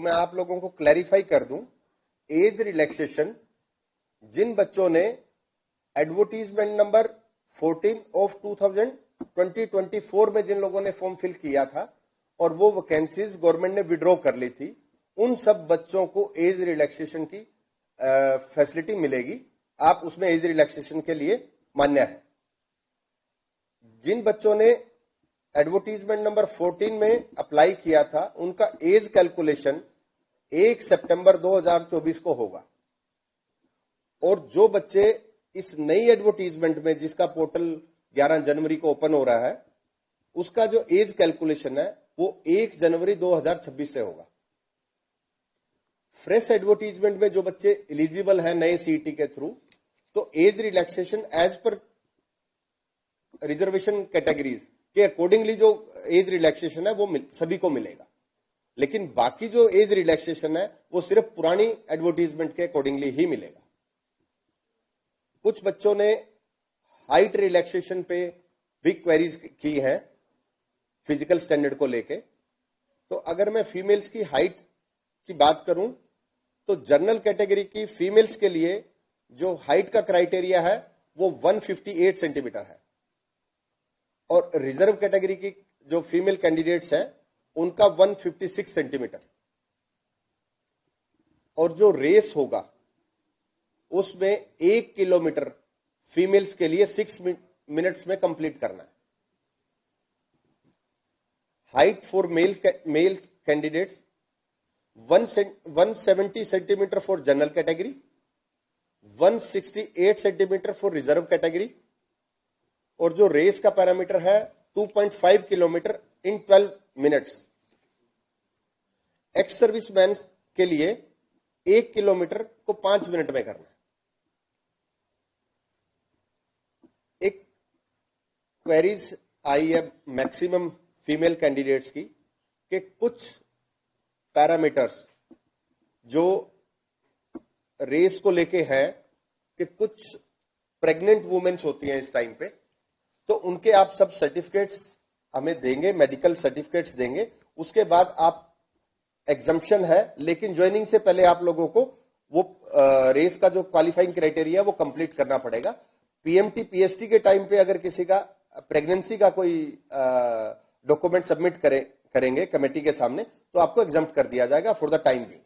मैं आप लोगों को क्लैरिफाई कर दूं, एज रिलैक्सेशन जिन बच्चों ने एडवर्टीजमेंट नंबर 14 ऑफ 2024 में जिन लोगों ने फॉर्म फिल किया था और वो वैकेंसीज गवर्नमेंट ने विड्रॉ कर ली थी, उन सब बच्चों को एज रिलैक्सेशन की फैसिलिटी मिलेगी। आप उसमें एज रिलैक्सेशन के लिए मान्य है। जिन बच्चों ने एडवर्टीजमेंट नंबर 14 में अप्लाई किया था, उनका एज कैलकुलेशन 1 सितंबर 2024 को होगा। और जो बच्चे इस नई एडवर्टीजमेंट में, जिसका पोर्टल 11 जनवरी को ओपन हो रहा है, उसका जो एज कैलकुलेशन है वो 1 जनवरी 2026 से होगा। फ्रेश एडवर्टीजमेंट में जो बच्चे एलिजिबल हैं नए सीईटी के थ्रू, तो एज रिलैक्सेशन एज पर रिजर्वेशन कैटेगरीज के अकॉर्डिंगली जो एज रिलैक्सेशन है वो सभी को मिलेगा। लेकिन बाकी जो एज रिलैक्सेशन है वो सिर्फ पुरानी एडवर्टीजमेंट के अकॉर्डिंगली ही मिलेगा। कुछ बच्चों ने हाइट रिलैक्सेशन पे भी क्वेरीज की है फिजिकल स्टैंडर्ड को लेके। तो अगर मैं फीमेल्स की हाइट की बात करूं तो जनरल कैटेगरी की फीमेल्स के लिए जो हाइट का क्राइटेरिया है वो 158 सेंटीमीटर है, और रिजर्व कैटेगरी की जो फीमेल कैंडिडेट्स हैं उनका 156 सेंटीमीटर। और जो रेस होगा उसमें 1 किलोमीटर फीमेल्स के लिए 6 मिनट्स में कंप्लीट करना है। Height for male candidates 170 centimetre for general category, 168 centimetre for reserve category, और जो रेस का पैरामीटर है 2.5 किलोमीटर इन 12 मिनट्स। एक्स सर्विसमैन के लिए 1 किलोमीटर को 5 मिनट में करना है। एक क्वेरीज आई है मैक्सिमम फीमेल कैंडिडेट्स की कि कुछ पैरामीटर्स जो रेस को लेके है कि कुछ प्रेग्नेंट वुमेन्स होती हैं इस टाइम पे, तो उनके आप सब सर्टिफिकेट्स हमें देंगे, मेडिकल सर्टिफिकेट्स देंगे। उसके बाद आप एग्जम्पशन है, लेकिन ज्वाइनिंग से पहले आप लोगों को वो रेस का जो क्वालिफाइंग क्राइटेरिया वो कंप्लीट करना पड़ेगा। पीएमटी पीएसटी के टाइम पे अगर किसी का प्रेगनेंसी का कोई डॉक्यूमेंट सबमिट करेंगे कमेटी के सामने, तो आपको एग्जम्प्ट कर दिया जाएगा for the time being.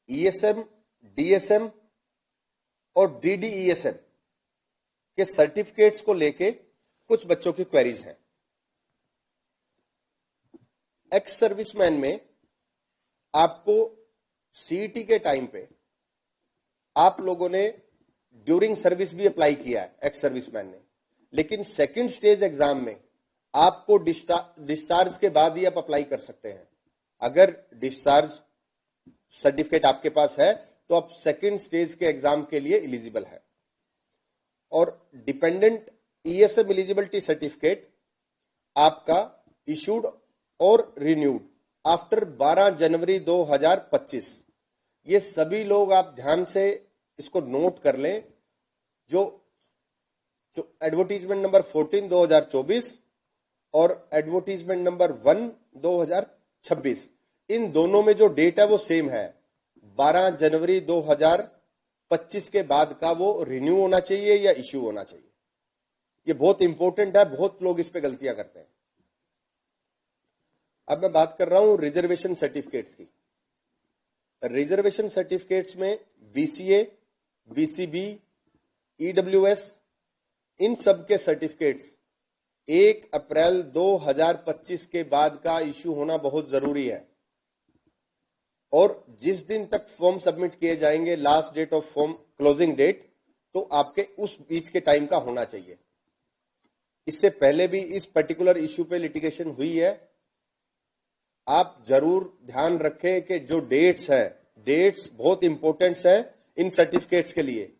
ESM, DSM और डीडीईएसएम के सर्टिफिकेट्स को लेके कुछ बच्चों की क्वेरीज हैं। एक्स सर्विसमैन में आपको सीईटी के टाइम पे आप लोगों ने ड्यूरिंग सर्विस भी अप्लाई किया है एक्स सर्विसमैन ने, लेकिन सेकंड स्टेज एग्जाम में आपको डिस्चार्ज के बाद ही आप अप्लाई कर सकते हैं। अगर डिस्चार्ज सर्टिफिकेट आपके पास है तो आप सेकंड स्टेज के एग्जाम के लिए एलिजिबल है। और डिपेंडेंट ईएसएम एलिजिबिलिटी सर्टिफिकेट आपका इशूड और रिन्यूड आफ्टर 12 जनवरी 2025। ये सभी लोग आप ध्यान से इसको नोट कर लें। जो एडवर्टीजमेंट नंबर 14 2024 और एडवर्टीजमेंट नंबर 1 2026, इन दोनों में जो डेट है वो सेम है। 12 जनवरी 2025 के बाद का वो रिन्यू होना चाहिए या इश्यू होना चाहिए। ये बहुत इंपॉर्टेंट है, बहुत लोग इस पे गलतियां करते हैं। अब मैं बात कर रहा हूं रिजर्वेशन सर्टिफिकेट्स की। रिजर्वेशन सर्टिफिकेट्स में बीसीए, बीसीबी, ईडब्ल्यूएस, इन सब के सर्टिफिकेट्स 1 अप्रैल 2025 के बाद का इश्यू होना बहुत जरूरी है। और जिस दिन तक फॉर्म सबमिट किए जाएंगे, last date of form closing date, तो आपके उस बीच के टाइम का होना चाहिए। इससे पहले भी इस पर्टिकुलर इश्यू पे लिटिगेशन हुई है। आप जरूर ध्यान रखें कि जो डेट्स हैं, डेट्स बहुत इंपॉर्टेंट हैं इन सर्टिफिकेट्स के लिए,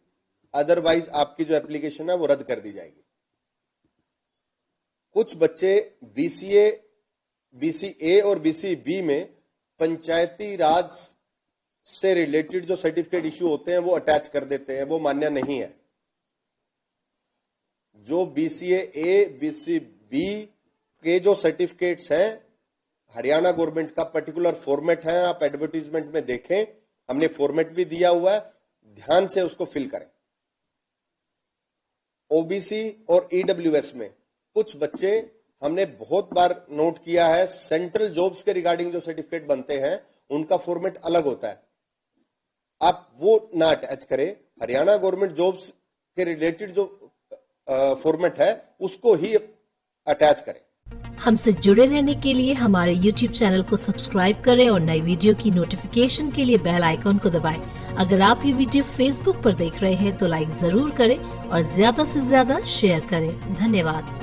अदरवाइज आपकी जो एप्लीकेशन है वो रद्द कर दी जाएगी। कुछ बच्चे बीसीए, बीसीए और बीसीबी में पंचायती राज से रिलेटेड जो सर्टिफिकेट इश्यू होते हैं वो अटैच कर देते हैं, वो मान्य नहीं है। जो बीसीए, बीसीबी के जो सर्टिफिकेट्स हैं हरियाणा गवर्नमेंट का पर्टिकुलर फॉर्मेट है, आप एडवर्टीजमेंट में देखें, हमने फॉर्मेट भी दिया हुआ है, ध्यान से उसको फिल करें। ओबीसी और ईडब्ल्यूएस में कुछ बच्चे हमने बहुत बार नोट किया है, सेंट्रल जॉब्स के रिगार्डिंग जो सर्टिफिकेट बनते हैं उनका फॉर्मेट अलग होता है, आप वो ना अटैच करें। हरियाणा गवर्नमेंट जॉब्स के रिलेटेड जो फॉर्मेट है उसको ही अटैच करें। हमसे जुड़े रहने के लिए हमारे YouTube चैनल को सब्सक्राइब करें और नई वीडियो की नोटिफिकेशन के लिए बेल आइकॉन को दबाएं। अगर आप ये वीडियो Facebook पर देख रहे हैं तो लाइक जरूर करें और ज्यादा से ज्यादा शेयर करें। धन्यवाद।